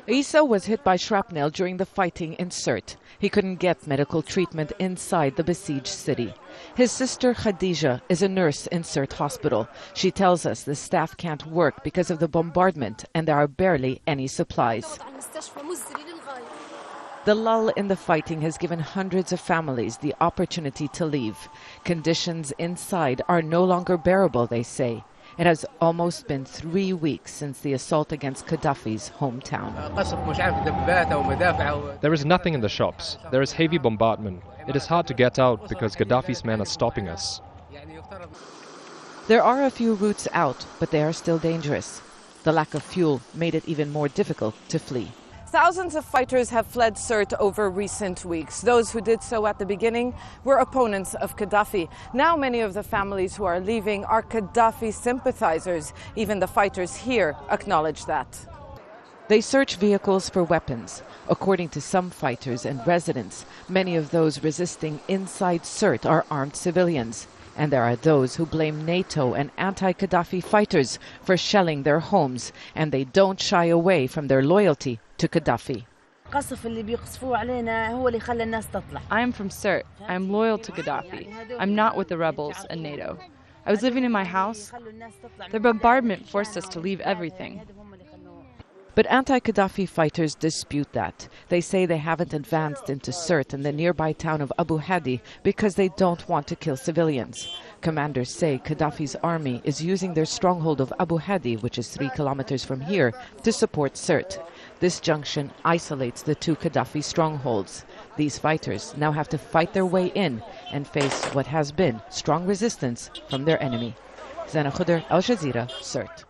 Isa was hit by shrapnel during the fighting in Sirte. He couldn't get medical treatment inside the besieged city. His sister Khadija is a nurse in Sirte hospital. She tells us the staff can't work because of the bombardment and there are barely any supplies. The lull in the fighting has given hundreds of families the opportunity to leave. Conditions inside are no longer bearable, they say. It has almost been 3 weeks since the assault against Gaddafi's hometown. There is nothing in the shops. There is heavy bombardment. It is hard to get out because Gaddafi's men are stopping us. There are a few routes out, but they are still dangerous. The lack of fuel made it even more difficult to flee. Thousands of fighters have fled Sirte over recent weeks. Those who did so at the beginning were opponents of Gaddafi. Now many of the families who are leaving are Gaddafi sympathizers. Even the fighters here acknowledge that. They search vehicles for weapons. According to some fighters and residents, many of those resisting inside Sirte are armed civilians. And there are those who blame NATO and anti-Gaddafi fighters for shelling their homes, and they don't shy away from their loyalty to Gaddafi. I am from Sirte. I am loyal to Gaddafi. I'm not with the rebels and NATO. I was living in my house. The bombardment forced us to leave everything. But anti-Gaddafi fighters dispute that. They say they haven't advanced into Sirte and the nearby town of Abu Hadi because they don't want to kill civilians. Commanders say Gaddafi's army is using their stronghold of Abu Hadi, which is 3 kilometers from here, to support Sirte. This junction isolates the 2 Gaddafi strongholds. These fighters now have to fight their way in and face what has been strong resistance from their enemy. Zeina, Khodr, Jazeera, Sirte.